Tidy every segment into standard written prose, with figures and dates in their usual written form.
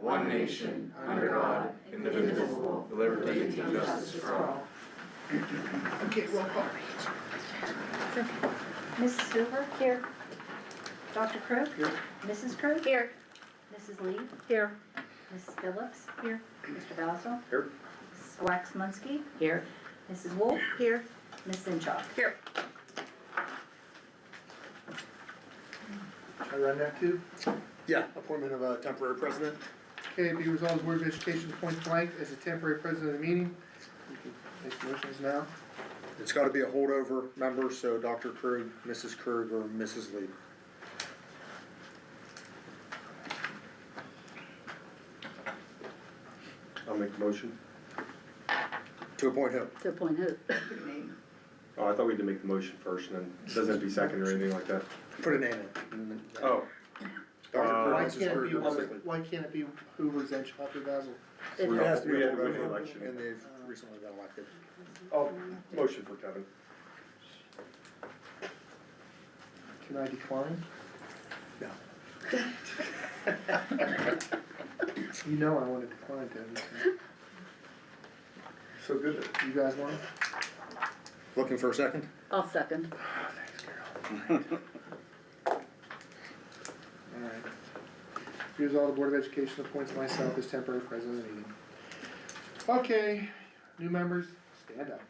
one nation, under God, indivisible, with liberty and justice for all. Okay, roll call. Mrs. Hoover? Here. Dr. Crowe? Here. Mrs. Crowe? Here. Mrs. Lee? Here. Mrs. Phillips? Here. Mr. Basil? Here. Mrs. Waxman? Here. Mrs. Wolf? Here. Ms. Zinchak? Here. I run that too? Yeah, appointment of a temporary president. Okay, be resolved, the Board of Education appoints blank as the temporary president of the meeting. You can make motions now. It's got to be a holdover member, so Dr. Krug, Mrs. Krug, or Mrs. Lee. I'll make the motion. To appoint who? To appoint who? Oh, I thought we had to make the motion first, and then it doesn't have to be second or anything like that. Put a name in. Oh, Dr. Krug, Why Mrs. can't it Krug, be, or Mrs. Lee. why can't it be Hoover, Zinchak, or Basil? we It has to be had a to win the holdover, election. and they've recently been elected. Oh, motion for Kevin. Can I decline? No. You know I want to decline, Debbie. So good. You guys want it? Looking for a second? I'll second. Alright. Here's all the Board of Education appoints myself as temporary president of the meeting. Okay, new members, stand up.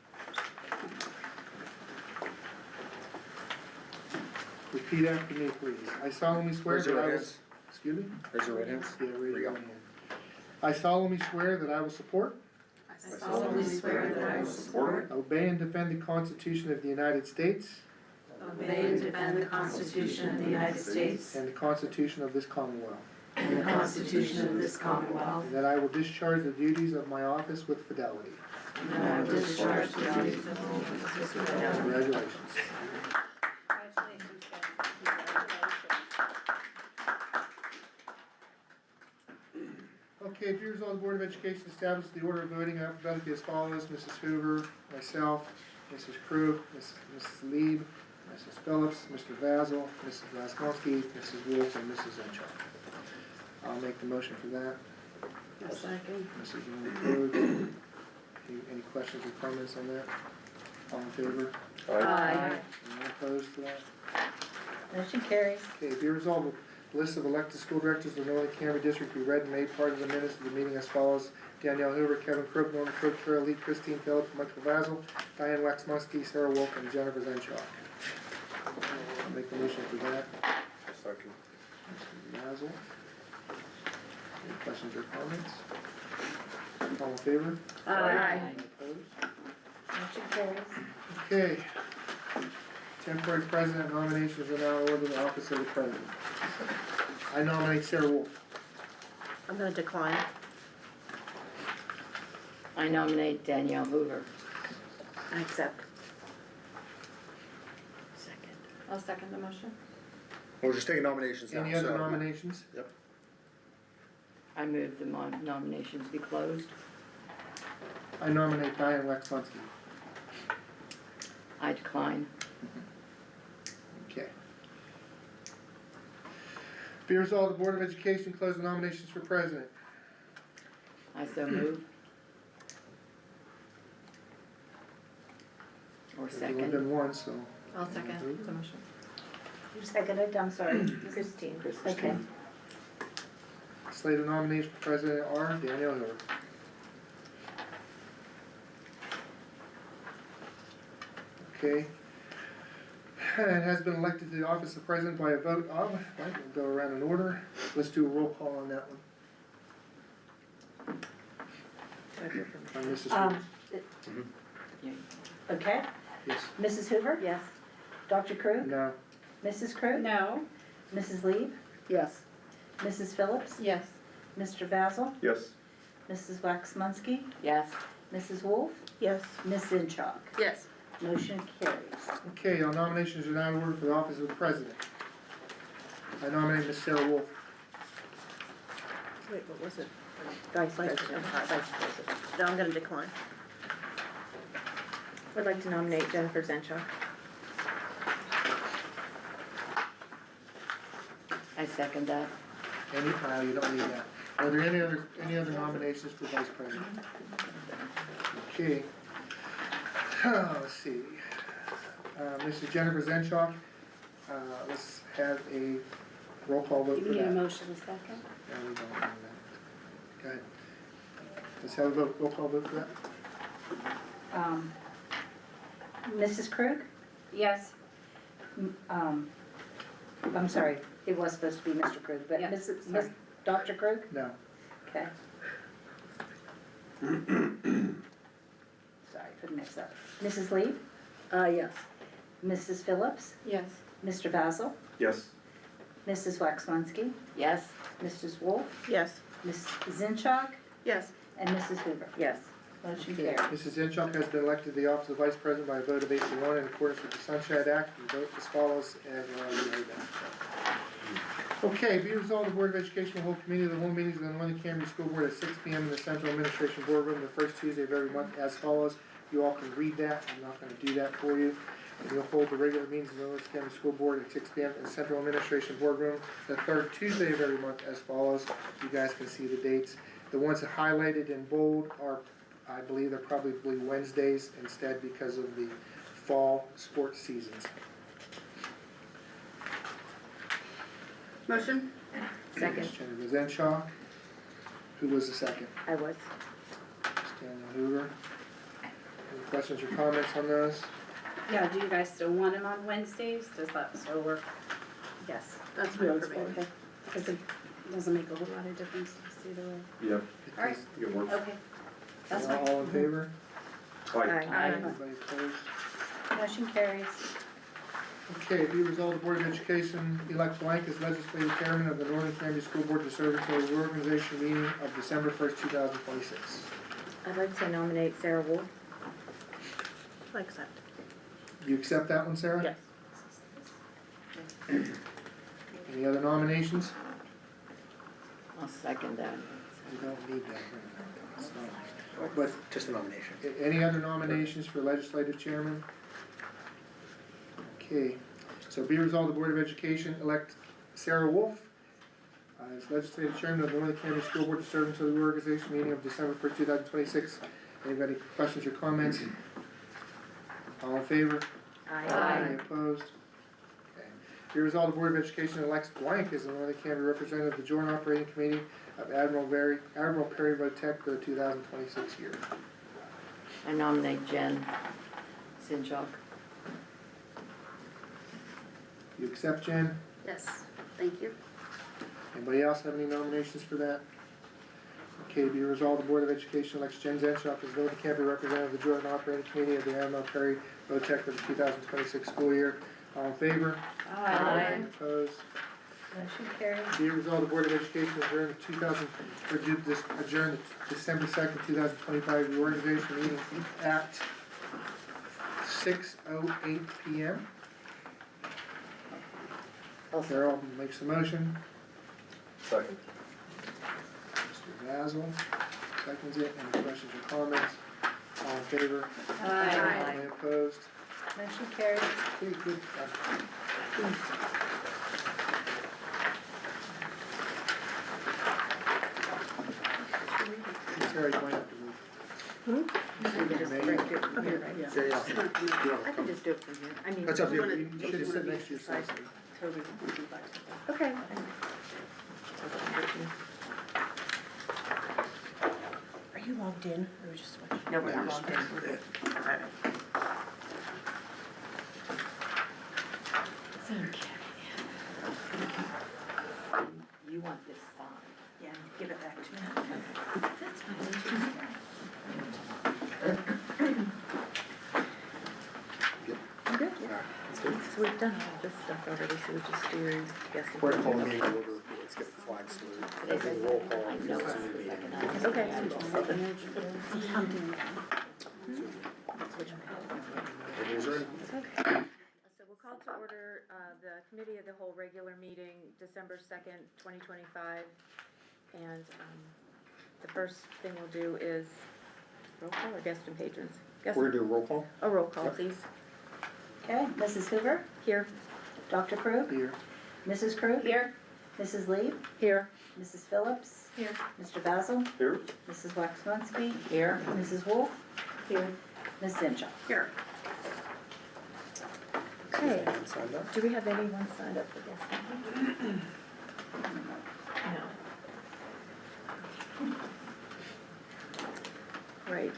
Repeat after me, please. I solemnly swear Raise that your I right will. hands. Excuse me? Raise your right hands. Yeah, raise There your you right go. hand. I solemnly swear that I will support, I solemnly swear that I will support, obey, and defend the Constitution of the United States obey, and defend the Constitution of the United States and the Constitution of this Commonwealth, and the Constitution of this Commonwealth, and that I will discharge the duties of my office with fidelity. and that I will discharge the duties of the office with fidelity. Congratulations. Okay, be resolved, the Board of Education establishes the order of voting alphabetically as follows: Mrs. Hoover, myself, Mrs. Krug, Mrs. Lieb, Mrs. Phillips, Mr. Basil, Mrs. Laskowski, Mrs. Wolf, and Mrs. Zinchak. I'll make the motion for that. A second. Mrs. Krug. Any questions or comments on that? All in favor? Aye. Anyone opposed to that? Motion carries. Okay, be resolved, the list of elected school directors of the Northern Canterbury District be read and made part of the minutes of the meeting as follows: Danielle Hoover, Kevin Crook, Norman Crook, Carol Lee, Christine Phillips, Michael Basil, Diane Waxman, Sarah Wolf, and Jennifer Zinchak. I'll make the motion for that. Second. Mr. Basil. Any questions or comments? All in favor? Aye. Any opposed? Motion carries. Okay. Temporary president nominations are now in order, the office of the president. I nominate Sarah Wolf. I'm gonna decline. I nominate Danielle Hoover. I accept. Second. I'll second the motion. We're just taking nominations now. Any other so- nominations? Yep. I move the nominations be closed. I nominate Diane Waxman. I decline. Okay. Be resolved, the Board of Education close the nominations for president. I so move. Or There's only second. been one, so. I'll second the motion. You seconded, I'm sorry. Christine. Okay. Slate of nominations for president are Danielle Hoover. Okay. And has been elected to the office of president by a vote of, right, we'll go around in order. Let's do a roll call on that one. On Mrs. Hoover. Okay. Yes. Mrs. Hoover? Yes. Dr. Crowe? No. Mrs. Crowe? No. Mrs. Lieb? Yes. Mrs. Phillips? Yes. Mr. Basil? Yes. Mrs. Waxman? Yes. Mrs. Wolf? Yes. Ms. Zinchak? Yes. Motion carries. Okay, our nominations are now in order for the office of the president. I nominate Ms. Sarah Wolf. Wait, what was it? Vice President. Vice President. No, I'm gonna decline. I'd like to nominate Jennifer Zinchak. I second that. You don't need that. Are there any other nominations for vice president? Okay. Let's see. Mrs. Jennifer Zenshaw, let's have a roll call vote You for need a that. motion a second? No, we don't have that. Go ahead. Let's have a roll call vote for that. Mrs. Krug? Yes. I'm sorry, it was supposed to be Mr. Krug, but Yeah, Miss, sorry. Dr. Krug? No. Okay. Sorry for the mix up. Mrs. Lee? Yes. Mrs. Phillips? Yes. Mr. Basil? Yes. Mrs. Waxmanski? Yes. Mrs. Wolf? Yes. Ms. Zenshaw? Yes. And Mrs. Hoover? Yes. Motion carried. Mrs. Zenshaw has been elected to the office of vice president by a vote of 8 to 1 in accordance with the Sunshine Act. The vote as follows, and you already heard that. Okay, be resolved, the Board of Education will hold committee of the whole meetings of the Northern Cambria School Board at 6 p.m. in the Central Administration Boardroom the first Tuesday of every month as follows. You all can read that, I'm not gonna do that for you. And you'll hold the regular meetings of the Northern Cambria School Board at 6 p.m. in the Central Administration Boardroom the third Tuesday of every month as follows. You guys can see the dates. The ones that highlighted in bold are, I believe they're probably Wednesdays instead because of the fall sports seasons. Motion? Second. Jennifer Zenshaw, who was the second? I was. Daniel Hoover. Any questions or comments on those? Yeah, do you guys still want them on Wednesdays? Does that still work? Yes. That's fine for me. Okay, because it doesn't make a whole lot of difference to see the way. Yeah, All right. you can work. Okay, that's fine. All in favor? Aye. Aye. Anybody opposed? Motion carries. Okay, be resolved, the Board of Education elect blank as legislative chairman of the Northern Cambria School Board to serve until the reorganization meeting of December 1st, 2026. I'd like to nominate Sarah Wolf. I accept. Do you accept that one, Sarah? Yes. Any other nominations? I'll second that. You don't need that. It's not- But Just a nomination. any other nominations for legislative chairman? Okay, so be resolved, the Board of Education elect Sarah Wolf as legislative chairman of the Northern Cambria School Board to serve until the reorganization meeting of December 1st, 2026. Anybody questions or comments? All in favor? Any opposed? Okay. Be resolved, the Board of Education elects blank as the Northern Cambria representative of the Joint Operating Committee of Admiral Perry Votech for the 2026 year. I nominate Jen Sinchok. You accept, Jen? Yes, thank you. Anybody else have any nominations for that? Okay, be resolved, the Board of Education elects Jen Zenshaw as Northern Cambria representative of the Joint Operating Committee of the Admiral Perry Votech for the 2026 school year. All in favor? Aye. Opposed? Motion carries. Be resolved, the Board of Education adjourned December 2nd, 2025 reorganization meeting at 6:08 p.m. Carol makes the motion. Second. Mr. Basil seconds it. Any questions or comments? All in favor? Aye. Any opposed? Motion carries. Okay, good. Sarah, you might have to move. You can just Maybe. break it from here, right? Yeah. I can just do it from here. I mean. That's up to you. wanna- You should have sit next to your sister. Okay. Are you logged in or just switch? No, we're not logged in. We're good. You want this signed? Yeah, give it back to me. I'm good, yeah. So we've done all this stuff already, so we just do, yes. We're calling the meeting order, let's get the flag salute. Today's Then roll call. I know it's the second item. Okay. It is ready. Okay. So we'll call to order the Committee of the Whole regular meeting, December 2nd, 2025. And the first thing we'll do is roll call or guest and patrons? Guest- We're gonna do a roll call. A roll call, please. Okay, Mrs. Hoover? Here. Dr. Krug? Here. Mrs. Krug? Here? Mrs. Lee? Here. Mrs. Phillips? Here. Mr. Basil? Here? Mrs. Waxman? Here. Mrs. Wolf? Here. Ms. Zenshaw? Here. Okay, Signed up? do we have anyone signed up for this? No. Right,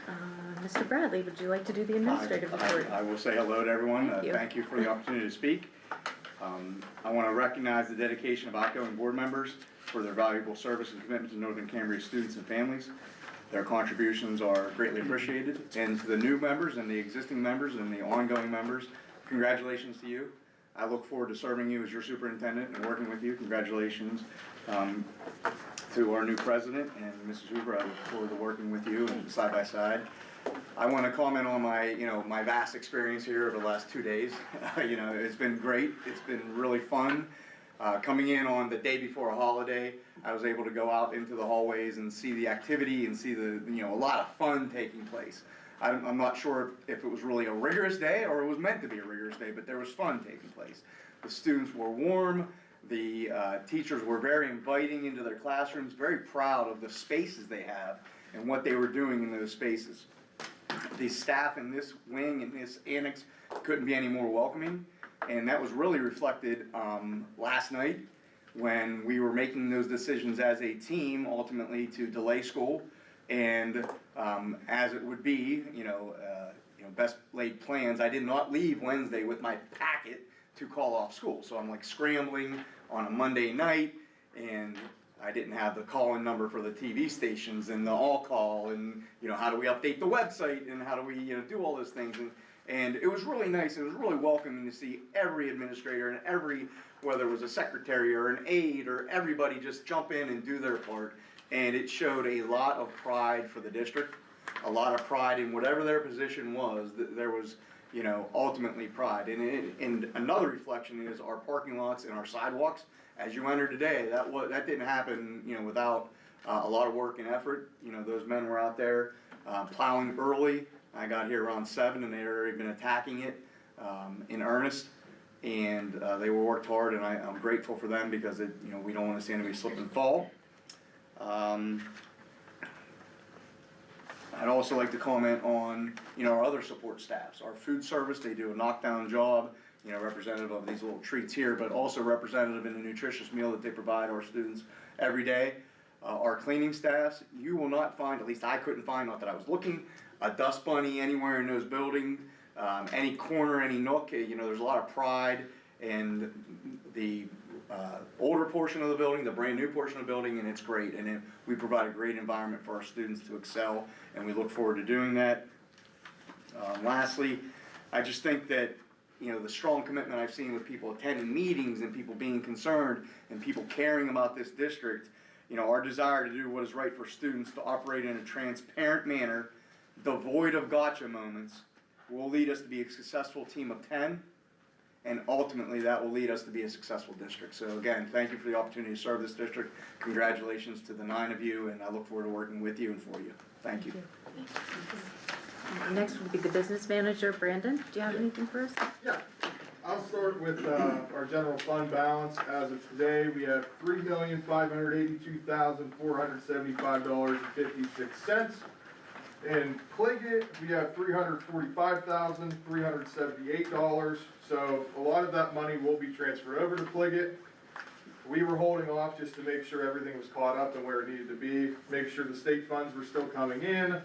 Mr. Bradley, would you like to do the administrative report? I will say hello to everyone. Thank you. Thank you for the opportunity to speak. I want to recognize the dedication of outgoing board members for their valuable service and commitment to Northern Cambria students and families. Their contributions are greatly appreciated. And to the new members and the existing members and the ongoing members, congratulations to you. I look forward to serving you as your superintendent and working with you. Congratulations to our new president and Mrs. Hoover. I look forward to working with you and side by side. I want to comment on my vast experience here over the last 2 days. It's been great. It's been really fun. Coming in on the day before a holiday, I was able to go out into the hallways and see the activity and see a lot of fun taking place. I'm not sure if it was really a rigorous day or it was meant to be a rigorous day, but there was fun taking place. The students were warm. The teachers were very inviting into their classrooms, very proud of the spaces they have and what they were doing in those spaces. The staff in this wing and this annex couldn't be any more welcoming, and that was really reflected last night when we were making those decisions as a team, ultimately to delay school, and as it would be, best laid plans. I did not leave Wednesday with my packet to call off school, so I'm like scrambling on a Monday night, and I didn't have the call-in number for the TV stations and the all-call, and how do we update the website, and how do we do all those things, and it was really nice. It was really welcoming to see every administrator and whether it was a secretary or an aide or everybody just jump in and do their part, and it showed a lot of pride for the district, a lot of pride in whatever their position was. There was ultimately pride, and another reflection is our parking lots and our sidewalks. As you enter today, that didn't happen, without a lot of work and effort. Those men were out there plowing early. I got here around 7, and they had already been attacking it in earnest, and they worked hard, and I'm grateful for them because we don't want to see anybody slip and fall. I'd also like to comment on, our other support staffs. Our food service, they do a knockdown job, representative of these little treats here, but also representative in the nutritious meal that they provide our students every day. Our cleaning staffs, you will not find, at least I couldn't find, not that I was looking, a dust bunny anywhere in those buildings, any corner, any nook. There's a lot of pride in the older portion of the building, the brand new portion of the building, and it's great. And we provide a great environment for our students to excel, and we look forward to doing that. Lastly, I just think that the strong commitment I've seen with people attending meetings and people being concerned and people caring about this district, our desire to do what is right for students, to operate in a transparent manner, devoid of gotcha moments, will lead us to be a successful team of 10, and ultimately that will lead us to be a successful district. So again, thank you for the opportunity to serve this district. Congratulations to the 9 of you, and I look forward to working with you and for you. Thank you. Next would be the business manager, Brandon. Do you have anything for us? Yeah, I'll start with our general fund balance. As of today, we have $3,582,475.56. In Pliget, we have $345,378. So a lot of that money will be transferred over to Pliget. We were holding off just to make sure everything was caught up and where it needed to be, make sure the state funds were still coming in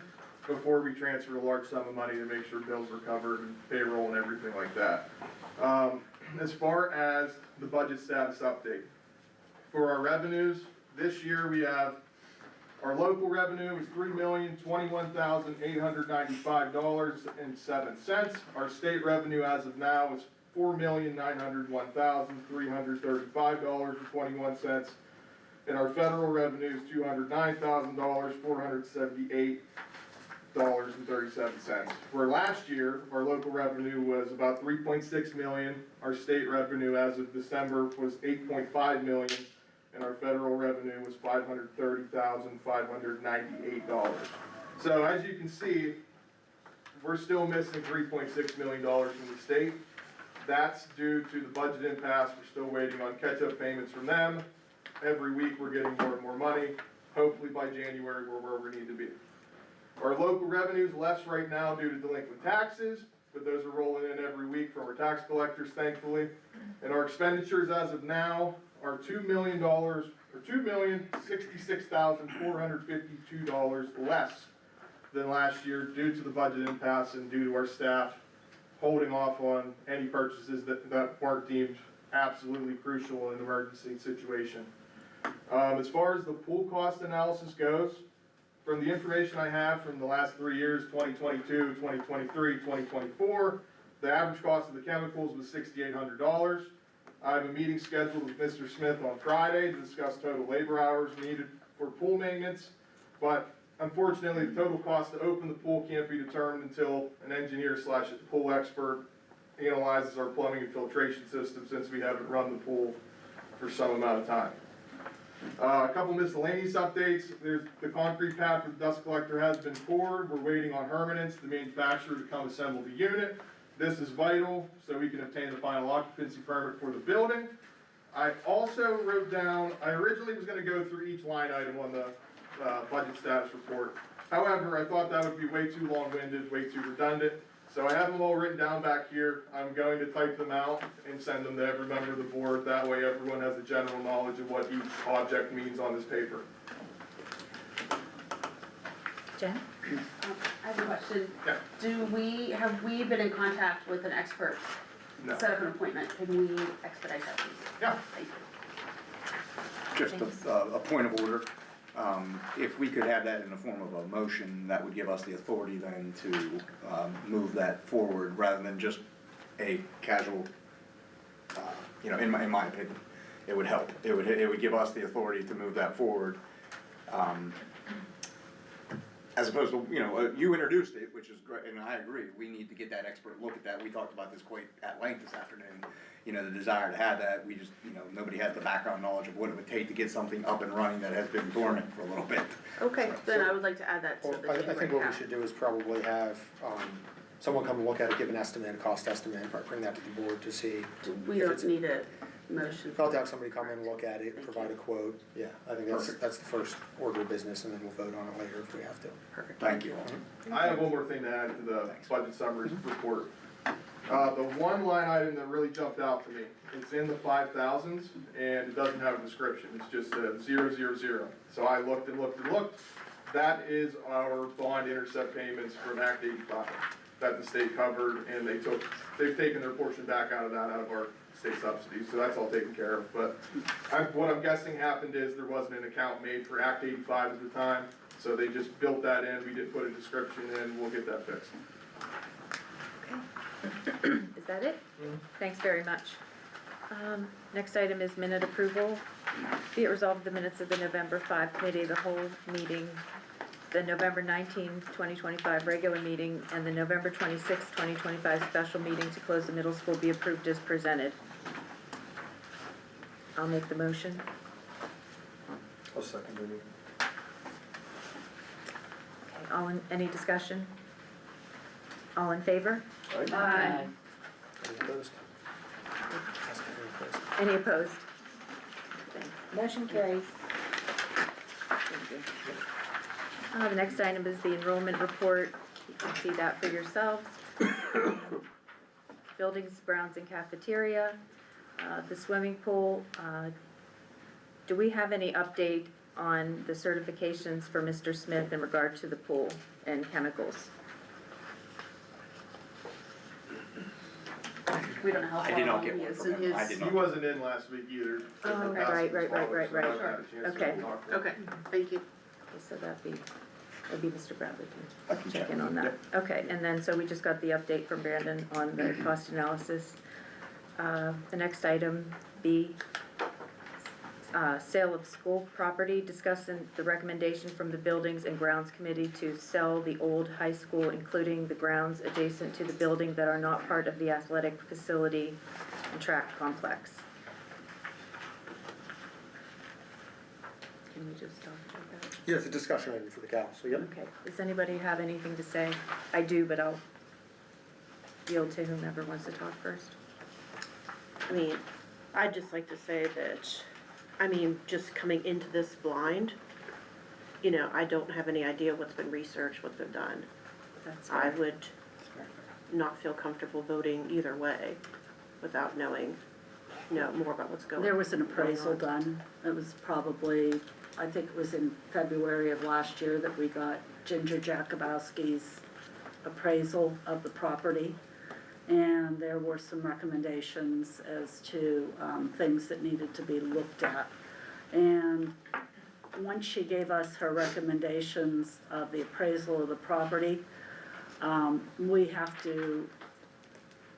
before we transferred a large sum of money to make sure bills were covered and payroll and everything like that. As far as the budget status update, for our revenues, this year we have our local revenue is $3,021,895.07. Our state revenue as of now is $4,901,335.21. And our federal revenue is $209,478.37. Where last year, our local revenue was about $3.6 million. Our state revenue as of December was $8.5 million. And our federal revenue was $530,598. So as you can see, we're still missing $3.6 million from the state. That's due to the budget impasse. We're still waiting on catch-up payments from them. Every week we're getting more and more money. hopefully by January, we're where we need to be. Our local revenue's less right now due to delinquent taxes, but those are rolling in every week from our tax collectors, thankfully. And our expenditures as of now are $2,066,452 less than last year due to the budget impasse and due to our staff holding off on any purchases that weren't deemed absolutely crucial in an emergency situation. As far as the pool cost analysis goes, from the information I have from the last 3 years, 2022, 2023, 2024, the average cost of the chemicals was $6,800. I have a meeting scheduled with Mr. Smith on Friday to discuss total labor hours needed for pool maintenance, but unfortunately, the total cost to open the pool can't be determined until an engineer / pool expert analyzes our plumbing and filtration system, since we haven't run the pool for some amount of time. A couple miscellaneous updates. There's the concrete pad for the dust collector has been poured. We're waiting on Hermanus, the manufacturer, to come assemble the unit. This is vital so we can obtain the final occupancy permit for the building. I also wrote down, I originally was gonna go through each line item on the budget status report. However, I thought that would be way too long-winded, way too redundant. So I have them all written down back here. I'm going to type them out and send them to every member of the board. That way everyone has a general knowledge of what each object means on this paper. Jen? I have a question. Yeah. Have we been in contact with an expert? No. Set up an appointment, can we expedite that, please? Yeah. Thank you. Just a point of order. If we could have that in the form of a motion, that would give us the authority then to move that forward rather than just a casual, in my opinion, it would help. It would give us the authority to move that forward. As opposed to, you introduced it, which is great, and I agree, we need to get that expert look at that. We talked about this quite at length this afternoon. The desire to have that, we just, nobody had the background knowledge of what it would take to get something up and running that has been dormant for a little bit. Okay, then I would like to add that to Well, the I think January what we cap. should do is probably have, someone come and look at it, give an estimate, a cost estimate, bring that to the board to see. We if don't it's- need a motion. I'll have somebody come in and look at it, provide a quote. Yeah, I think that's the first order of business, and then we'll vote on it later if we have to. Perfect. Thank you. I have one more thing to add to the budget summary report. The one line item that really jumped out to me, it's in the 5,000s, and it doesn't have a description, it's just a 000. So I looked and looked and looked. That is our bond intercept payments from Act 85 that the state covered, and they've taken their portion back out of our state subsidies, so that's all taken care of. But what I'm guessing happened is there wasn't an account made for Act 85 at the time, so they just built that in, we didn't put a description in, we'll get that fixed. Is that it? Thanks very much. Next item is minute approval. Be it resolved, the minutes of the November 5 committee, the whole meeting, the November 19, 2025 regular meeting, and the November 26, 2025 special meeting to close the middle school be approved as presented. I'll make the motion. I'll second it. Okay, any discussion? All in favor? Aye. Any opposed? Ask if any opposed. Any opposed? Motion carries. The next item is the enrollment report. You can see that for yourselves. Buildings, grounds, and cafeteria. The swimming pool. Do we have any update on the certifications for Mr. Smith in regard to the pool and chemicals? We don't know how I far did not along get he one is from in him. I his. did He not. wasn't in last week either. Oh, Different right, passes right, followed, right, so I right. haven't had a chance to Okay. talk to him. Okay, thank you. Okay, so that'd be Mr. Bradley I can can check check. in on that. Okay, and then, so we just got the update from Brandon on the cost analysis. The next item, B, sale of school property, discussing the recommendation from the Buildings and Grounds Committee to sell the old high school, including the grounds adjacent to the building that are not part of the athletic facility and track complex. Can we just talk about that? Yeah, it's a discussion item for the council, yep. Okay, does anybody have anything to say? I do, but I'll yield to whomever wants to talk first. I mean, I'd just like to say that, just coming into this blind, you know, I don't have any idea what's been researched, what's been done. That's I fair. would not feel comfortable voting either way without knowing, more about what's going on. There was an appraisal done, it was probably, I think it was in February of last year that we got Ginger Jakubowski's appraisal of the property. And there were some recommendations as to, things that needed to be looked at. And once she gave us her recommendations of the appraisal of the property, we have to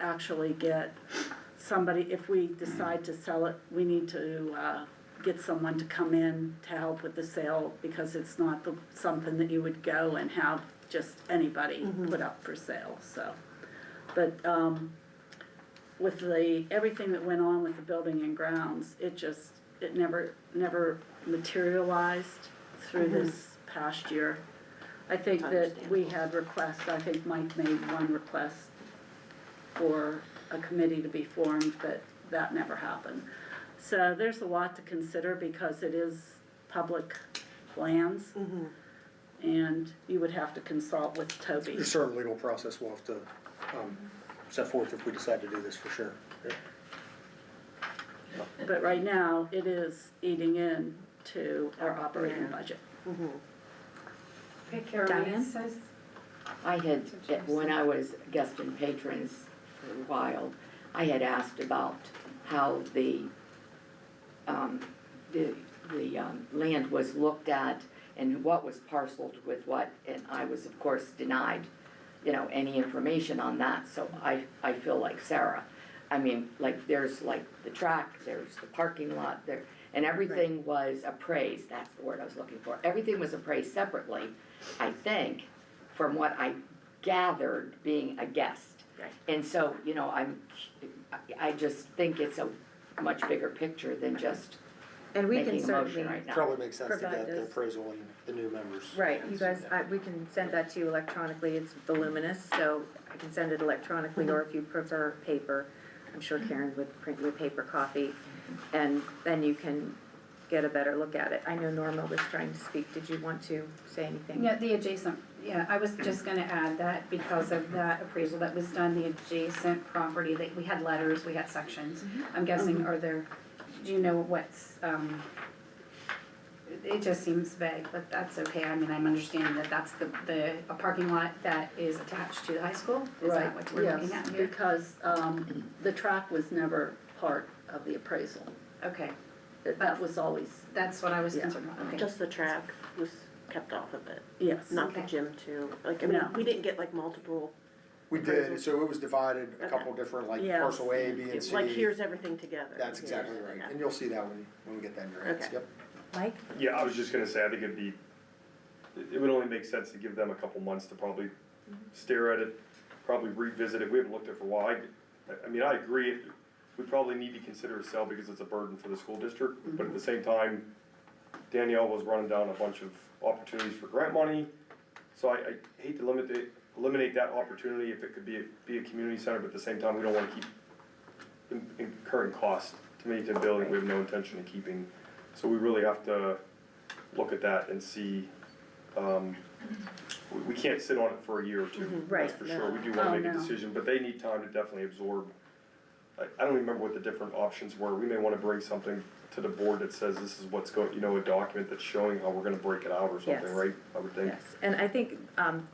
actually get somebody, if we decide to sell it, we need to, get someone to come in to help with the sale, because it's not something that you would go and have just anybody put up for sale, so. But, with everything that went on with the building and grounds, it never materialized through this past year. I think that we had requests, I think Mike made one request for a committee to be formed, but that never happened. So there's a lot to consider because it is public lands. And you would have to consult with Toby. There's a certain legal process we'll have to, set forth if we decide to do this for sure. Yeah. But right now, it is eating into our operating budget. Okay, Carolyn, Diane? it says, I had, when I was guest and patrons for a while, I had asked about how the land was looked at and what was parceled with what, and I was of course denied, any information on that, so I feel like Sarah. I mean, like, there's like the track, there's the parking lot there, and everything was appraised, that's the word I was looking for. Everything was appraised separately, I think, from what I gathered being a guest. Right. And so, I just think it's a much bigger picture than just And we can making a motion certainly, right now. Probably makes sense to Provide get the those. appraisal and the new members. right, you guys, we can send that to you electronically, it's voluminous, so I can send it electronically, or if you prefer paper, I'm sure Karen would print you a paper copy, and then you can get a better look at it. I know Norma was trying to speak, did you want to say anything? yeah, the adjacent, I was just gonna add that because of that appraisal that was done, the adjacent property, that we had letters, we had sections. I'm guessing, do you know what's, it just seems vague, but that's okay, I mean, I'm understanding that that's a parking lot that is attached to the high school? Is that what we're looking at here? Because, the track was never part of the appraisal. Okay, That was always, that's what I was Yeah. concerned about, okay. Just the track was kept off of it, yes. not the Okay. gym too. Like, I mean, No. we didn't get like multiple, We did, so it was divided, a Okay. couple different, like Yes. parcel A, B, and it's C. like here's everything together. That's exactly Here's- right, okay. and you'll see that when we get that in your hands, Okay. yep. Mike? Yeah, I was just gonna say, I think it would only make sense to give them a couple months to probably stare at it, probably revisit it, we haven't looked at it for a while. I mean, I agree, we probably need to consider a sale because it's a burden for the school district, but at the same time, Danielle was running down a bunch of opportunities for grant money, so I hate to eliminate that opportunity if it could be a community center, but at the same time, we don't wanna keep incurring costs to maintain a building we have no intention of keeping. So we really have to look at that and see, we can't sit on it for a year or two, Right, that's for sure. We do Oh, wanna make a no. decision, but they need time to definitely absorb. I don't remember what the different options were. We may wanna bring something to the board that says this is what's going, a document that's showing how we're gonna break it out or something, Yes. right? I would think. Yes, and I think,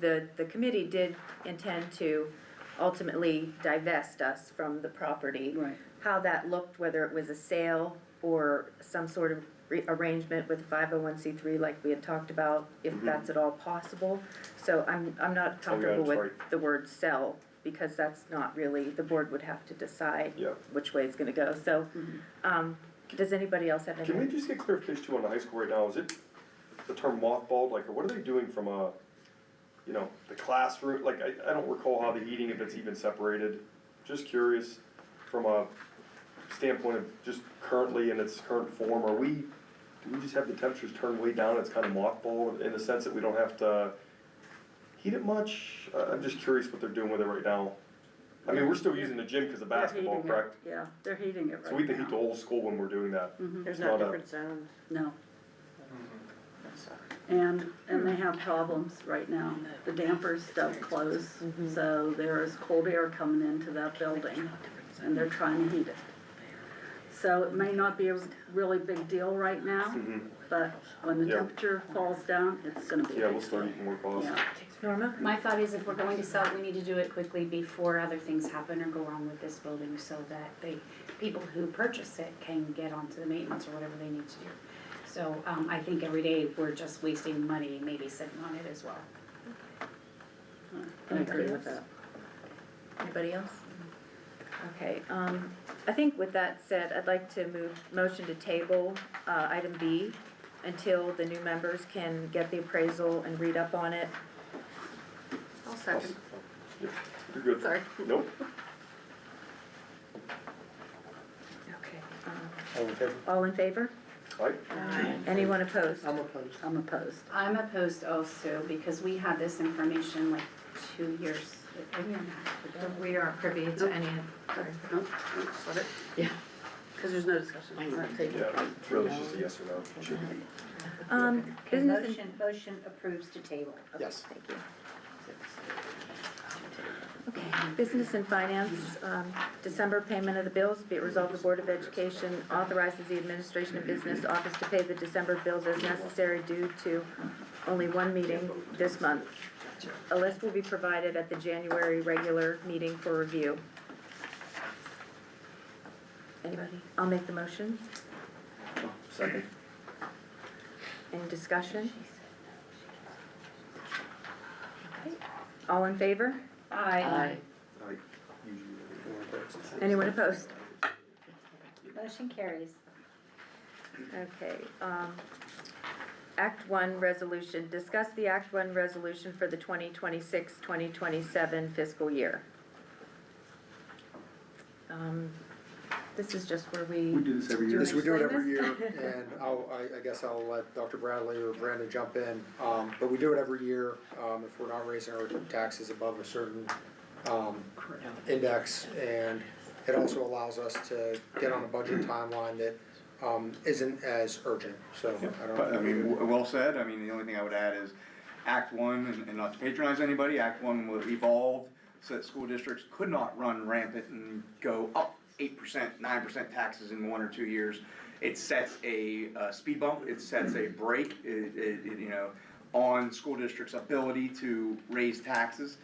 the committee did intend to ultimately divest us from the property. Right. How that looked, whether it was a sale or some sort of arrangement with 501c3 like we had talked about, if that's at all possible. So I'm not comfortable that's with the word sell, because that's not really, the board would have to decide Yeah. which way it's gonna go, so, does anybody else have any? Can we just get clarification too on the high school right now? Is it the term mothballed, like, or what are they doing from the classroom? Like, I don't recall how the heating, if it's even separated. Just curious, from a standpoint of just currently in its current form, do we just have the temperatures turned way down, it's kind of mothballed in the sense that we don't have to heat it much? I'm just curious what they're doing with it right now. I mean, we're still using the gym because of They're basketball, heating it. correct? Yeah, they're heating it right now. So we have to heat the whole school when we're doing that. There's It's not not a- different zones. No. That sucks. and they have problems right now. The dampers don't close, so there is cold air coming into that building, and they're trying to heat it. So it may not be a really big deal right now, but when the Yeah. temperature falls down, it's gonna be. Yeah, we'll start eating more costs. Yeah. Norma? My thought is if we're going to sell it, we need to do it quickly before other things happen or go wrong with this building so that people who purchase it can get onto the maintenance or whatever they need to do. So, I think every day we're just wasting money, maybe sitting on it as well. I agree with that. Anybody else? Okay, I think with that said, I'd like to motion to table, item B until the new members can get the appraisal and read up on it. I'll second. Yep, you're good. Sorry. Nope. Okay, All in favor? all in favor? Aye. Anyone opposed? I'm opposed. I'm opposed. I'm opposed also because we had this information like 2 years, a year and a half ago. We aren't privy to any, sorry. No, let it. Yeah. Cause there's no discussion. I All right, take it. Yeah, really it's just a yes or no. Should be. Okay, Business motion approves to table. Yes. Thank you. Okay, business and finance, December payment of the bills, be it resolved the Board of Education authorizes the administration of business office to pay the December bills as necessary due to only one meeting this month. A list will be provided at the January regular meeting for review. Anybody? I'll make the motion. Second. Any discussion? Okay. All in favor? Aye. Aye. Usually. Anyone opposed? Motion carries. Okay, Act One resolution, discuss the Act One resolution for the 2026-2027 fiscal year. This is just where we. We do this every year. Yes, we do it every explain year, and I guess I'll let Dr. Bradley or Brandon jump in. But we do it every year, if we're not raising our taxes above a certain, index. And it also allows us to get on a budget timeline that, isn't as urgent, so I don't. But, I mean, well said, I mean, the only thing I would add is Act One, and not to patronize anybody, Act One was evolved so that school districts could not run rampant and go up 8%, 9% taxes in 1 or 2 years. It sets a speed bump, it sets a break, you know, on school districts' ability to raise taxes.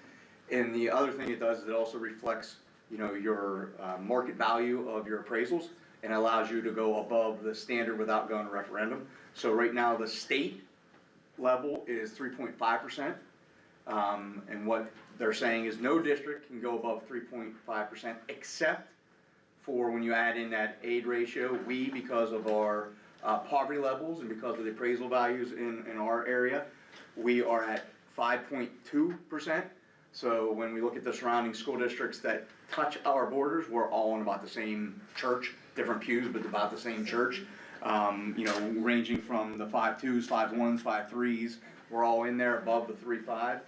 And the other thing it does is it also reflects, you know, your market value of your appraisals and allows you to go above the standard without going to referendum. So right now, the state level is 3.5%. And what they're saying is no district can go above 3.5% except for when you add in that aid ratio. We, because of our poverty levels and because of the appraisal values in our area, we are at 5.2%. So when we look at the surrounding school districts that touch our borders, we're all in about the same church, different pews, but about the same church. You know, ranging from the 5.2s, 5.1s, 5.3s, we're all in there above the 3.5.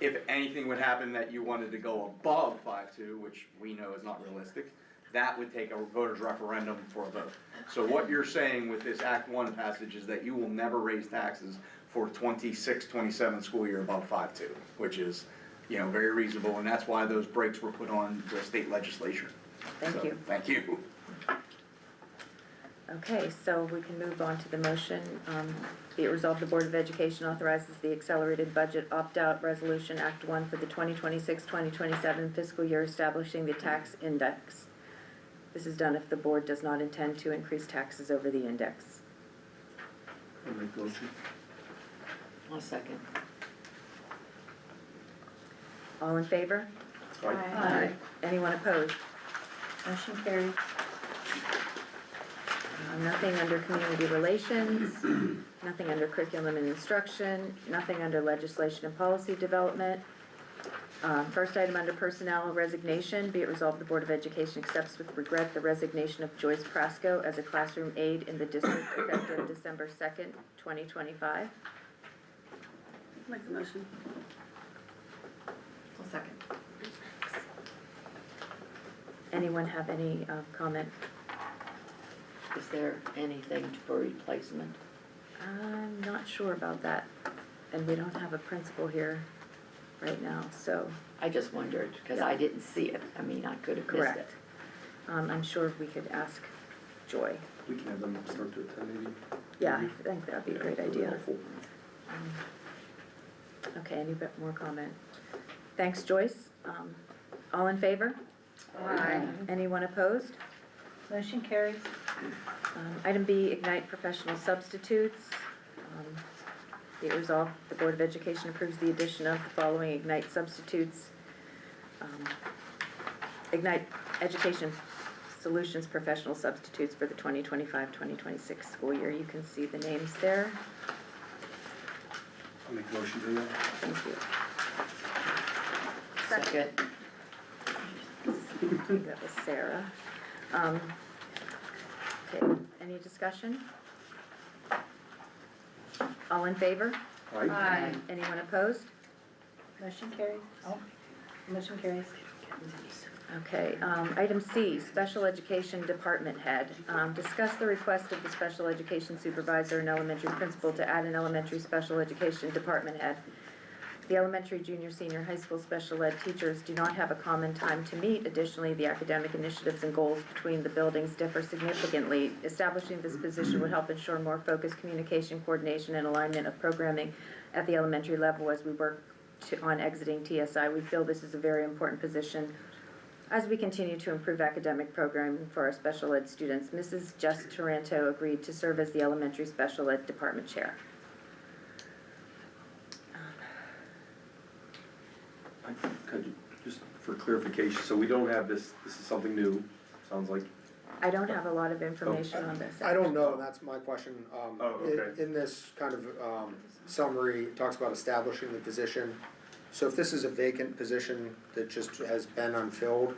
If anything would happen that you wanted to go above 5.2, which we know is not realistic, that would take a voters referendum for a vote. So what you're saying with this Act One passage is that you will never raise taxes for 26-27 school year above 5.2, which is, you know, very reasonable, and that's why those breaks were put on the state legislature. Thank you. Thank you. Okay, so we can move on to the motion. Be it resolved, the Board of Education authorizes the accelerated budget opt-out resolution, Act One, for the 2026-2027 fiscal year, establishing the tax index. This is done if the board does not intend to increase taxes over the index. I'll make the motion. I'll second. All in favor? Aye. Anyone opposed? Motion carries. Nothing under community relations, nothing under curriculum and instruction, nothing under legislation and policy development. First item under personnel resignation, be it resolved the Board of Education accepts with regret the resignation of Joyce Prasco as a classroom aide in the district effective December 2nd, 2025. Make the motion. I'll second. Anyone have any comment? Is there anything for replacement? I'm not sure about that, and we don't have a principal here right now, so, I just wondered, because I didn't see it, I mean, I could have missed it. correct. I'm sure we could ask Joy. We can have them start to attend maybe. Yeah, I think that'd be a great That'd be idea. helpful. Okay, any bit more comment? Thanks, Joyce. All in favor? Aye. Anyone opposed? Motion carries. Item B, Ignite Professional Substitutes. Be it resolved, the Board of Education approves the addition of the following Ignite substitutes. Ignite Education Solutions Professional Substitutes for the 2025-2026 school year. You can see the names there. I'll make a motion to that. Thank you. Second. I think that was Sarah. Okay, any discussion? All in favor? Aye. Anyone opposed? Motion carries. Oh, motion carries. Okay, item C, Special Education Department Head. Discuss the request of the Special Education Supervisor and Elementary Principal to add an Elementary Special Education Department Head. The elementary, junior, senior, high school special ed teachers do not have a common time to meet. Additionally, the academic initiatives and goals between the buildings differ significantly. Establishing this position would help ensure more focused communication, coordination, and alignment of programming at the elementary level as we work on exiting TSI. We feel this is a very important position as we continue to improve academic programming for our special ed students. Mrs. Jess Taranto agreed to serve as the elementary special ed department chair. Could you, just for clarification, so we don't have this is something new, sounds like. I don't have a lot of information on this. I don't know, that's my question. Okay. In this kind of summary, it talks about establishing the position. So if this is a vacant position that just has been unfilled,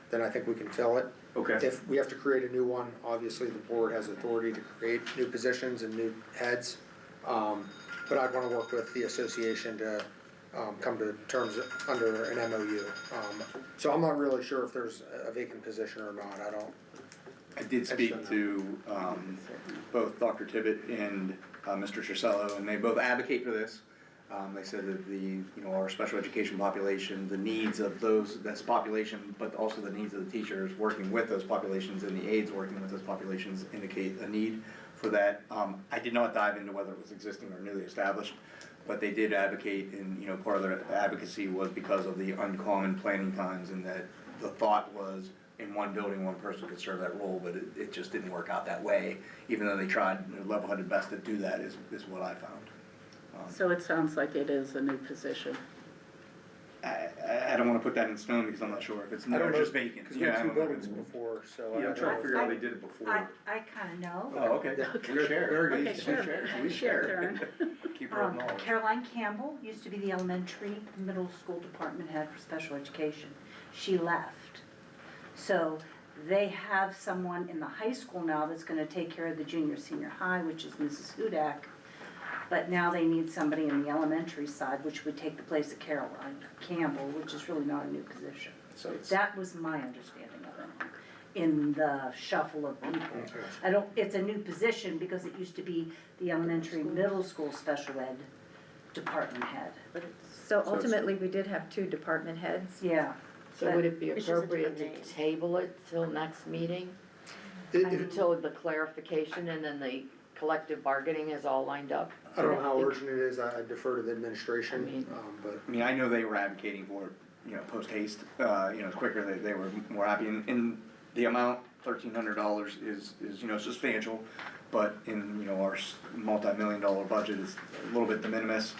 then I think we can fill it. Okay. If we have to create a new one, obviously the board has authority to create new positions and new heads. But I'd wanna work with the association to come to terms under an MOU. So I'm not really sure if there's a vacant position or not, I did speak to both Dr. Tibbet and Mr. Tricello, and they both advocate for this. They said that our special education population, the needs of this population, but also the needs of the teachers working with those populations and the aides working with those populations indicate a need for that. I did not dive into whether it was existing or newly established, but they did advocate, and part of their advocacy was because of the uncommon planning times, and that the thought was in one building, one person could serve that role, but it just didn't work out that way, even though they tried their level-headed best to do that, is what I found. So it sounds like it is a new position. I don't wanna put that in stone because I'm not sure if it's new or just vacant. Cause we had two buildings before, so. Yeah, I'm trying to figure out how they did it before. I kinda know. Oh, okay. We share. Very good. Okay, sure. We share. Turn. Keep our own knowledge. Caroline Campbell used to be the elementary, middle school department head for special education. She left. So they have someone in the high school now that's gonna take care of the junior, senior high, which is Mrs. Hudak. But now they need somebody in the elementary side, which would take the place of Caroline Campbell, which is really not a new position. So it's, That was my understanding of it, in the shuffle of people. It's a new position because it used to be the elementary, middle school special ed department head. So ultimately, we did have two department heads. Yeah. So would it be It's just a appropriate to different name. table it till next meeting? it- Until the clarification and then the collective bargaining is all lined up? I don't know how urgent it is, I defer to the administration, but. I mean, I know they were advocating for it, post haste, quicker, they were more happy, and the amount, $1,300 is substantial, but in, our multi-million-dollar budget is a little bit de minimis.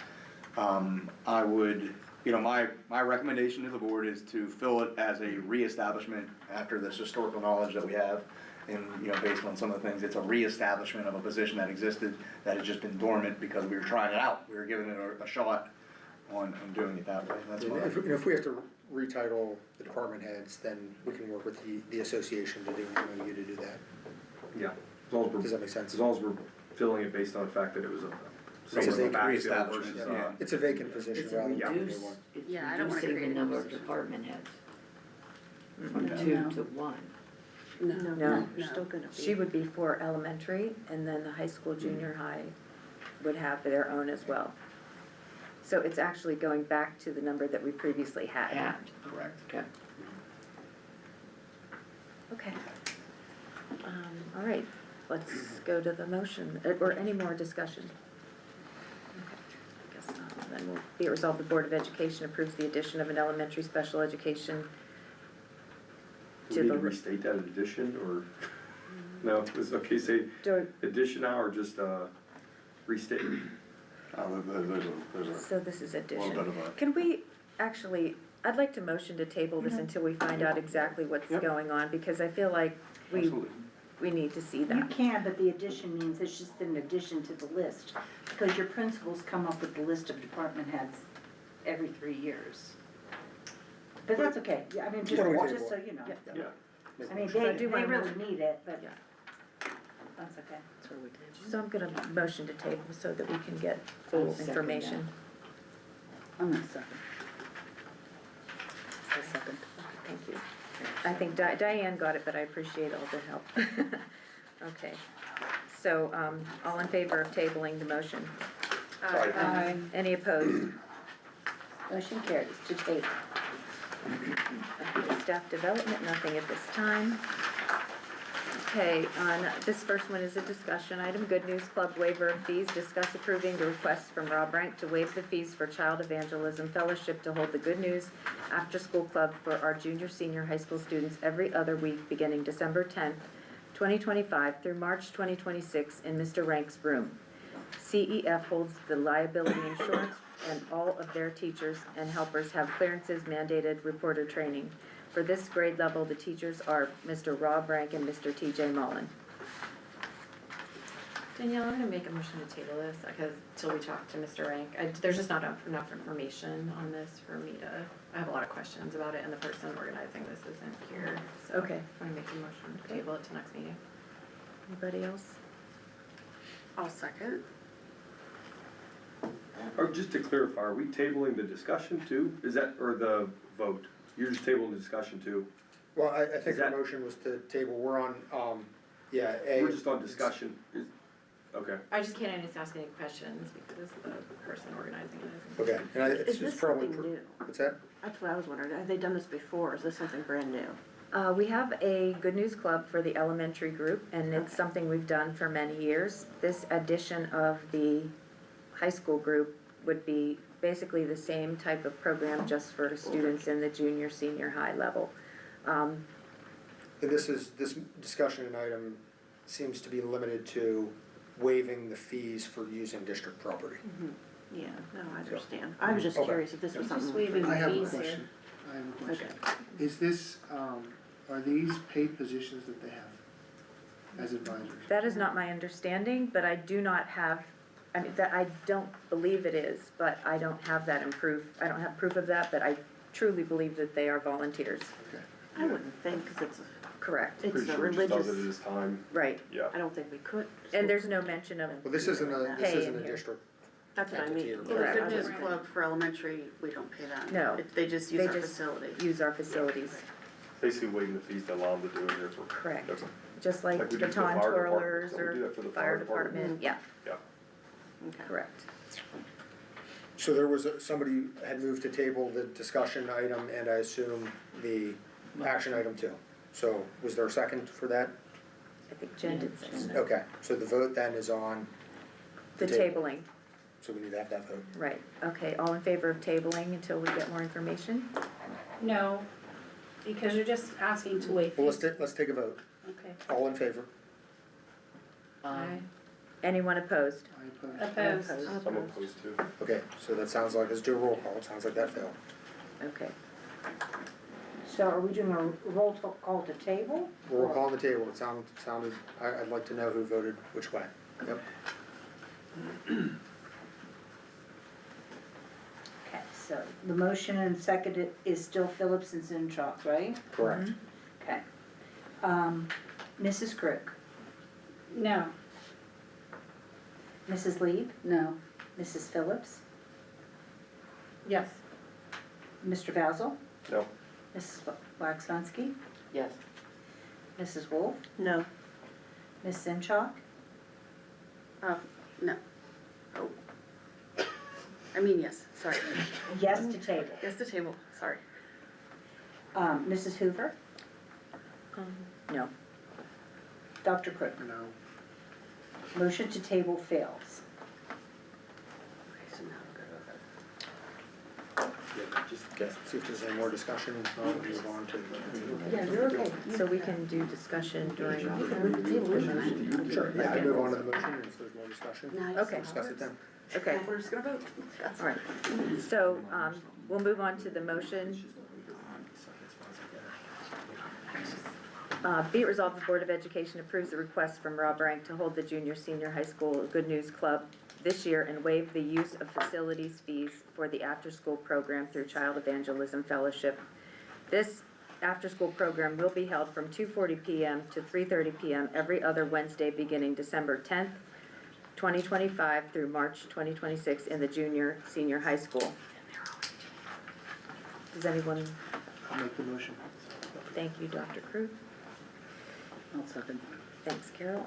I would, my recommendation to the board is to fill it as a reestablishment after this historical knowledge that we have. And, based on some of the things, it's a reestablishment of a position that existed, that had just been dormant because we were trying it out. We were giving it a shot on doing it that way. That's what If we have to retitle the department heads, then we can work with the association to do an MOU to do that. Yeah, as long as we're. Does that make sense? As long as we're filling it based on the fact that it was a. It's a vacant backfill reestablishment, versus, yeah. It's a vacant position It's a rather than a new reduced, one. it's Yeah, I don't wanna reducing the create a number of position. department heads from No. 2 to 1. No. You're still gonna be. She would be for elementary, and then the high school, junior high would have their own as well. So it's actually going back to the number that we previously had. Yeah, Correct. okay. Okay. All right, let's go to the motion, or any more discussion? Okay, I guess not. Then will be it resolved, the Board of Education approves the addition of an elementary special education Do to we need to the, restate that addition, or, no, is it okay, say do- addition now, or just, restate? There's a so this is little addition. bit of a, Can we, actually, I'd like to motion to table this until we find out exactly what's Yep. going on, because I feel like absolutely. we need to see You that. can, but the addition means it's just an addition to the list, because your principals come up with the list of department heads every 3 years. But that's okay, yeah, I mean, just Why don't we so table you know. Yeah. Yeah. I mean, So I they do wanna really motion- need it, but Yeah. that's okay. So I'm gonna motion to table so that we can get full I'll second information. I'm gonna second. I'll second. Thank you. I think Diane got it, but I appreciate all the help. Okay, so, all in favor of tabling the motion? Aye. Any opposed? Motion carries to table. Staff development, nothing at this time. Okay, on, this first one is a discussion item, Good News Club waiver of fees, discuss approving the request from Rob Rank to waive the fees for Child Evangelism Fellowship to hold the Good News After School Club for our junior, senior high school students every other week beginning December 10th, 2025 through March 2026 in Mr. Rank's room. CEF holds the liability insurance and all of their teachers and helpers have clearances mandated reporter training. For this grade level, the teachers are Mr. Rob Rank and Mr. TJ Mullen. Danielle, I'm gonna make a motion to table this, because, till we talk to Mr. Rank, there's just not enough information on this for me to, I have a lot of questions about it, and the person organizing this isn't here, so. Okay. I'm gonna make a motion to table it till next meeting. Anybody else? I'll second. Or just to clarify, are we tabling the discussion too? Is that, or the vote? You're just tabling the discussion too? Well, I think Is the that- motion was to table, we're on, yeah, A. We're just on discussion, okay. I just can't ask any questions, because the person organizing it isn't. Okay, and Is it's this probably, something new? what's that? That's what I was wondering. Have they done this before? Is this something brand new? We have a Good News Club for the elementary group, and it's something we've done for many years. This addition of the high school group would be basically the same type of program, just for students in the junior, senior high level. This discussion item seems to be limited to waiving the fees for using district property. Yeah, no, I understand. I was just Okay. curious if this was You're just something. waiving I have a fees here. question. I have a question. Okay. Is this, are these paid positions that they have as advisors? That is not my understanding, but I do not have, I mean, that, I don't believe it is, but I don't have that in proof. I don't have proof of that, but I truly believe that they are volunteers. Okay. I wouldn't think, because it's, Correct, it's Pretty a sure it just does it at religious, his time, right. yeah. I don't think we could. And there's no mention of, Well, this isn't a Pay district That's what I entity mean. or The Correct. Good News Club for elementary, we don't pay that. No. They just use They our just- facility. use our facilities. Basically waiving the fees to allow them to do it here for. Correct. Okay. Just like Like we do for the baton fire department. twirlers So we do or that for the fire fire department. department, yeah, Yeah. Okay. correct. So there was, somebody had moved to table the discussion item and I assume the action item too. So was there a second for that? I think Jen did say that. Okay, so the vote then is on, The table. tabling, so we need to have that vote. right, okay, all in favor of tabling until we get more information? No, because you're just asking to waive Well, fees. let's take a vote. Okay. All in favor? Anyone opposed? I oppose. Opposed. I'm opposed to. Okay, so that sounds like, let's do a roll call. It sounds like that failed. Okay, So are we doing a roll call to table? Roll call on the table. It sounded, I'd like to know who voted which way. Yep. Okay, so the motion and second is still Phillips and Zinchuk, right? Correct. Okay. Mrs. Crook, No. Mrs. Leib, No. Mrs. Phillips, Yes. Mr. Basil, No. Mrs. Waxmansky, Yes. Mrs. Wolf, No. Ms. Zinchuk, No. Yes, sorry. Yes to table. Yes, the table, sorry. Mrs. Hoover? No. Dr. Crowe? No. Motion to table fails. Okay, see if there's any more discussion, and I'll move on to. Yeah, you're okay. So we can do discussion during. Sure, yeah, I move on to the motion, and if there's more discussion, Okay. discuss it then. Okay, We're just gonna vote. all right. So, we'll move on to the motion. Be it resolved, the Board of Education approves the request from Rob Rank to hold the junior-senior high school Good News Club this year and waive the use of facilities fees for the after-school program through Child Evangelism Fellowship. This after-school program will be held from 2:40 p.m. to 3:30 p.m. every other Wednesday beginning December 10th, 2025 through March 2026 in the junior-senior high school. Does anyone, I'll make the motion. thank you, Dr. Crew. I'll second. Thanks, Carol.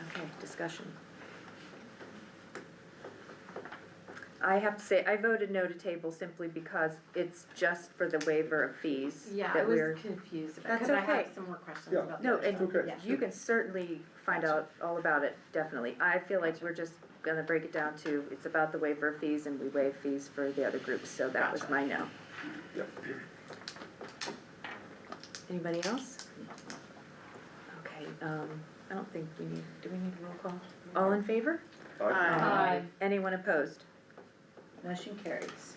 Okay, discussion. I have to say, I voted no to table simply because it's just for the waiver of fees. Yeah, I that was we're. confused about, That's because I okay. have some more questions Yeah. about No, the other and stuff. Okay. you can certainly find out all about it, definitely. I feel like we're just gonna break it down to, it's about the waiver of fees and we waive fees for the other groups, so that was my no. Yep. Anybody else? Okay, I don't think we need, do we need a roll call? All in favor? Aye. Anyone opposed? Motion carries.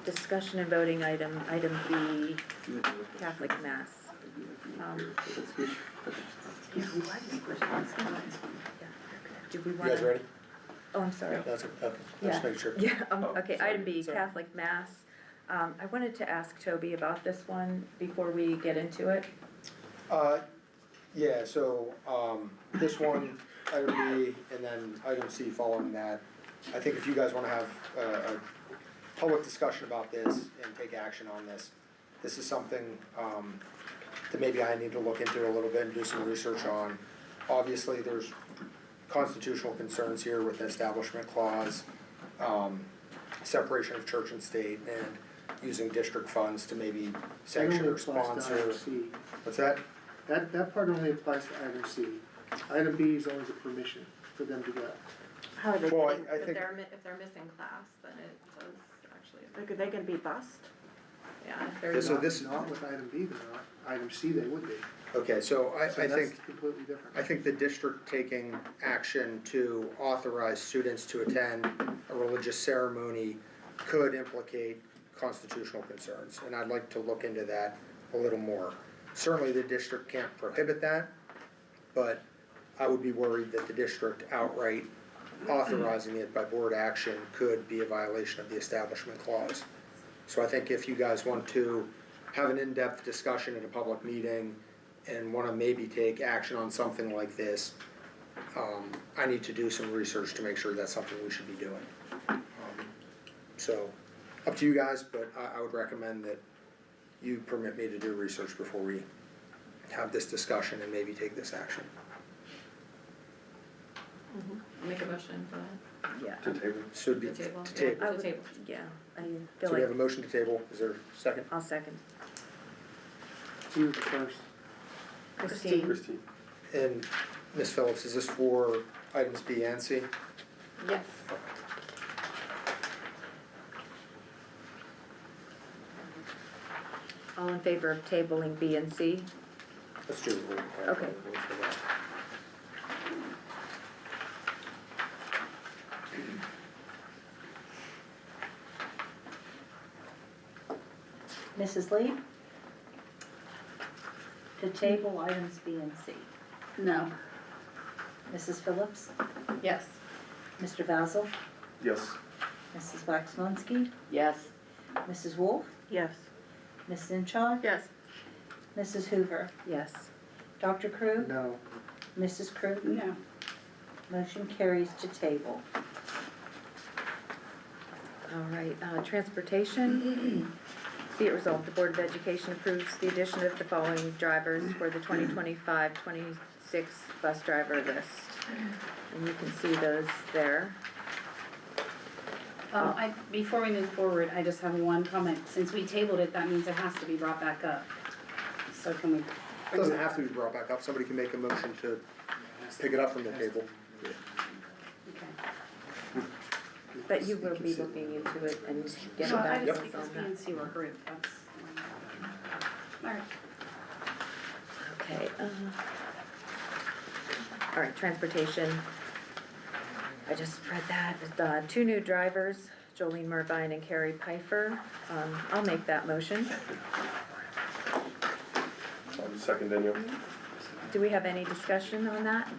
Discussion and voting item B, Catholic Mass. Do we You wanna? guys ready? Oh, I'm sorry. That's it, okay, Yeah. just making sure. Yeah, Oh, okay, sorry. item B, Sorry. Catholic Mass. I wanted to ask Toby about this one before we get into it. Yeah, so, this one, item B, and then item C following that. I think if you guys wanna have a public discussion about this and take action on this, this is something, that maybe I need to look into a little bit and do some research on. Obviously, there's constitutional concerns here with the establishment clause, separation of church and state, and using district funds to maybe sanction or sponsor. What's that? That part only applies to item C. Item B is only the permission for them to go. How are they Well, getting, I If think, they're missing class, then it does actually, like, are they gonna be bused? yeah, if Yeah, they're. so Not- this- Not with item B, they're not. Item C, they would be. okay, so I So that's think, completely different. I think the district taking action to authorize students to attend a religious ceremony could implicate constitutional concerns, and I'd like to look into that a little more. Certainly, the district can't prohibit that, but I would be worried that the district outright authorizing it by board action could be a violation of the establishment clause. So I think if you guys want to have an in-depth discussion at a public meeting and wanna maybe take action on something like this, I need to do some research to make sure that's something we should be doing. So, up to you guys, but I would recommend that you permit me to do research before we have this discussion and maybe take this action. Make a motion for that? Yeah. To table. So it'd be To table. to table. I To would- table. Yeah, I So feel we have a like, motion to table, is there a second? I'll second. You first. Christine? Christine. And Ms. Phillips, is this for items B and C? Yes. All in favor of tabling B and C? Let's do a roll call. Okay. For that. Mrs. Lee? To table items B and C. No. Mrs. Phillips? Yes. Mr. Vazel? Yes. Mrs. Waxmanski? Yes, Mrs. Wolf? Yes. Ms. Zenshaw? Yes. Mrs. Hoover? Yes. Dr. Crew? No. Mrs. Crew? No. Motion carries to table. All right, transportation. Be it resolved, the Board of Education approves the addition of the following drivers for the 2025-26 6 bus driver list. And you can see those there. Before we move forward, I just have one comment. Since we tabled it, that means it has to be brought back up. So can we? It doesn't have to be brought back up, somebody can make a motion to pick it up from the table. Okay. But you will be looking into it and getting No, I back to just us think on it's that. PNC were group, that's. All right. Okay, all right, transportation. I just read that, the 2 new drivers, Jolene Mervine and Carrie Pfeiffer. I'll make that motion. Second, Daniel. Do we have any discussion on that?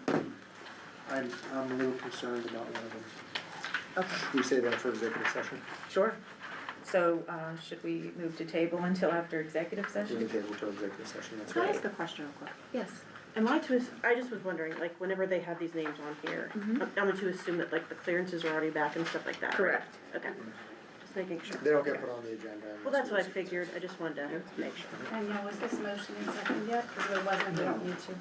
I'm a little concerned about one of them. Okay, Can we say that for executive session? sure. So, should we move to table until after executive We session? can table to executive session, that's Can I right. ask a question real quick? Yes. Am I to, I just was wondering, like, whenever they have these names on here, I'm to assume that, like, the clearances are already back and stuff like that, right? Correct. Okay, just making sure. They don't get put on the agenda. Well, that's what I figured, I just wanted to make sure. Danielle, was this motion in second yet? Because if it wasn't, we don't need to.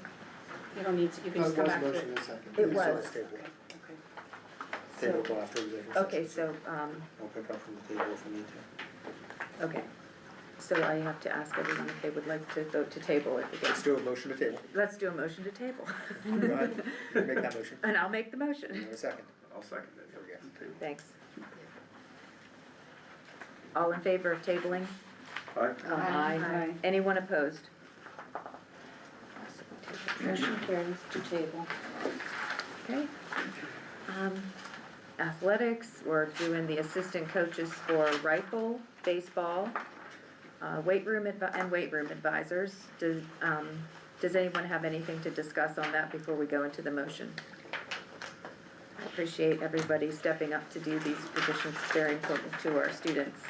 You don't need to, you can just That come was back to motion it. in second. It So was. it's tabled. Okay. Table till after executive session. Okay, so, We'll pick up from the table if we need to. okay. So I have to ask everyone if they would like to vote to table it again. Let's do a motion to table. Let's do a motion to table. Go ahead, make that motion. And I'll make the motion. In a second. I'll second it. There we go. Thanks. All in favor of tabling? Aye. Aye. Anyone opposed? Motion carries to table. Okay. Athletics, we're doing the assistant coaches for rifle, baseball, weight room advisors. Does anyone have anything to discuss on that before we go into the motion? I appreciate everybody stepping up to do these positions, it's very important to our students.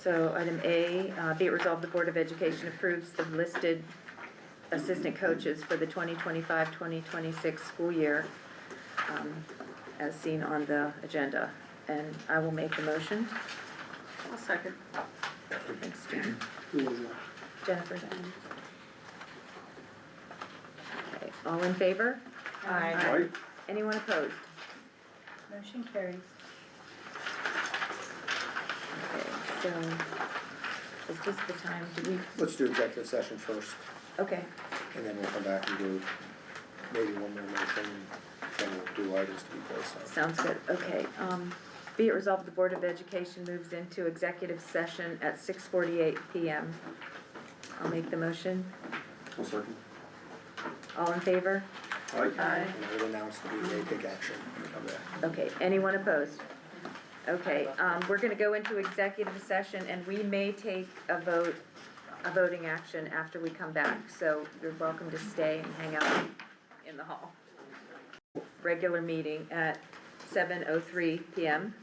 So item A, be it resolved, the Board of Education approves the listed assistant coaches for the 2025-2026 school year, as seen on the agenda. And I will make the motion. I'll second. Thanks, Jen. Who was it? Jennifer. Okay, all in favor? Aye. Anyone opposed? Motion carries. Okay, so, is this the time, do we, Let's do executive session first, okay, and then we'll come back and do maybe one more motion, and then we'll do items to be placed on. sounds good, okay. Be it resolved, the Board of Education moves into executive session at 6:48 PM. I'll make the motion. I'll second. All in favor? Aye. And I will announce that we may take action when we come back. Okay, anyone opposed? Okay, we're gonna go into executive session and we may take a voting action after we come back. So you're welcome to stay and hang out in the hall. Regular meeting at 7:03 PM.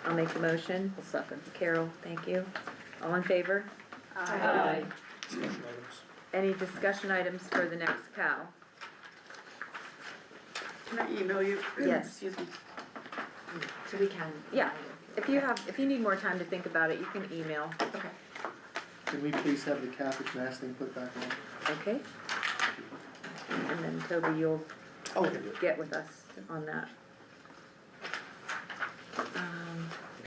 I'll make the motion. I'll second. Carol, thank you. All in favor? Aye. Discussion items. Any discussion items for the next CoW? Can I email you? Yes. Excuse me. So we can. Yeah, if you need more time to think about it, you can email. Okay. Can we please have the Catholic Mass thing put back on? Okay? And then Toby, you'll Oh, we can do it. get with us on that.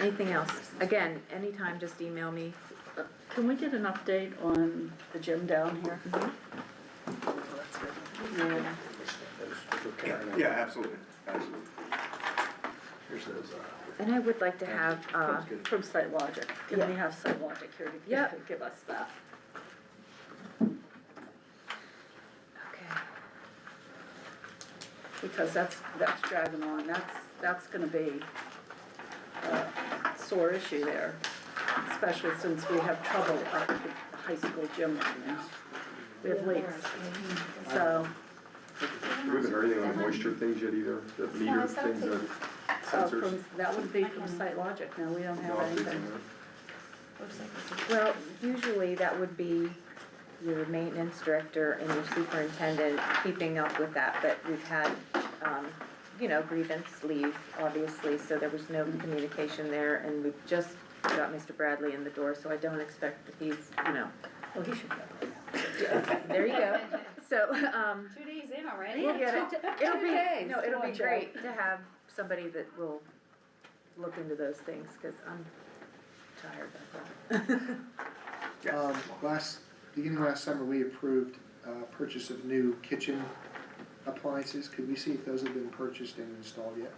Anything else? Again, anytime, just email me. Can we get an update on the gym down here? Yeah. Yeah, absolutely, absolutely. Here's those, And I would like to have, From Site Logic. Can we have Site Logic here to Yep. give us that? okay, Because that's dragging on, that's gonna be a sore issue there, especially since we have trouble up at the high school gym right now. We have leaks, so, We haven't heard anything on the moisture things yet either, the meter things, the sensors. that would be from Site Logic, now we don't have No updates anything. on that. well, usually that would be your maintenance director and your superintendent keeping up with that, but we've had, grievance leave, obviously, so there was no communication there, and we've just got Mr. Bradley in the door, so I don't expect that he's, Well, he should go. There you go. So, 2 days in already? we'll get it. It'll be, days. no, it'll Come be on, Joe. great to have somebody that will look into those things, cause I'm tired of that. Beginning last summer, we approved, purchase of new kitchen appliances. Could we see if those have been purchased and installed yet?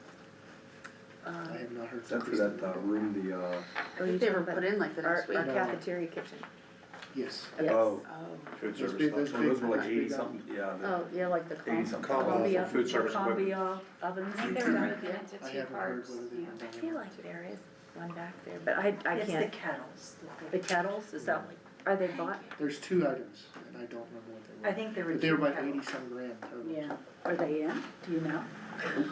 I have not heard. Is that for that room, the, Oh, I you think they were talking about put in like the our, next week. our No. cafeteria kitchen? Yes. Yes. oh, Oh, food Those service big- stuff, those so big- those were like those big, 80-something, yeah, oh, yeah, like the 80-something. combi, Food service combi equipment. ovens. I think they're broken into I two haven't heard parts. whether they've Yeah. been done I or feel not. like there is one back there, but I It's the can't, kettles. The kettles, is that like, are they bought? There's two items, and I don't remember what they I were. think there were But they were two about kettles. 80-some grand total. yeah, are they in, do you know?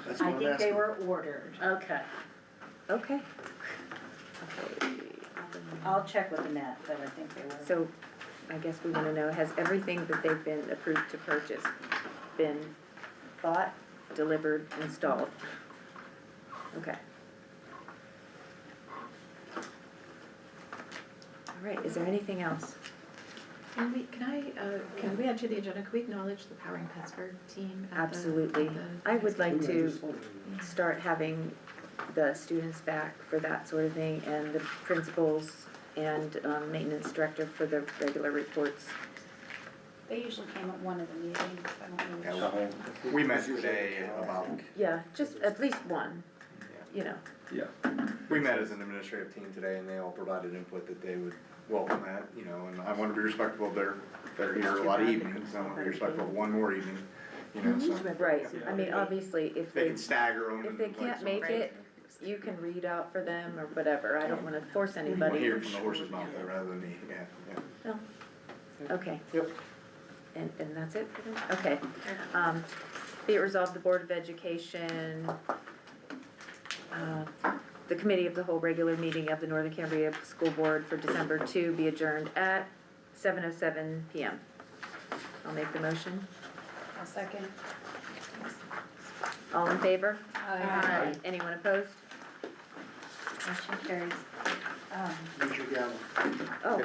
That's I what I'm think they asking. were ordered. Okay. Okay. I'll check with Annette, but I think they were. So, I guess we wanna know, has everything that they've been approved to purchase been bought, delivered, installed? Okay. All right, is there anything else? Can we add to the agenda, can we acknowledge the Powering Pittsburgh team at the? Absolutely. at the- I would like Yeah, to just hold it. start having the students back for that sort of thing, and the principals and maintenance director for the regular reports. They usually came at one of the meetings, I don't know which. We met today about, Yeah, just at least one, you know. Yeah. we met as an administrative team today and they all provided input that they would welcome that, you know, and I want to be respectful of they're here a lot of evenings, I want to be respectful of one more evening, you know, so. Right, I mean, obviously, if They they, can stagger them. if they and, can't like, make it, you can read out for them or whatever, I don't wanna force I want to anybody. hear it from the horse's mouth though, rather than me, yeah. Okay. Yep. And that's it for them? Okay. Be it resolved, the Board of Education, the Committee of the Whole regular meeting of the Northern Cambria School Board for December 2 be adjourned at 7:07 PM. I'll make the motion. A second. All in favor? Aye. Anyone opposed? Motion carries. Use your gavel. Oh,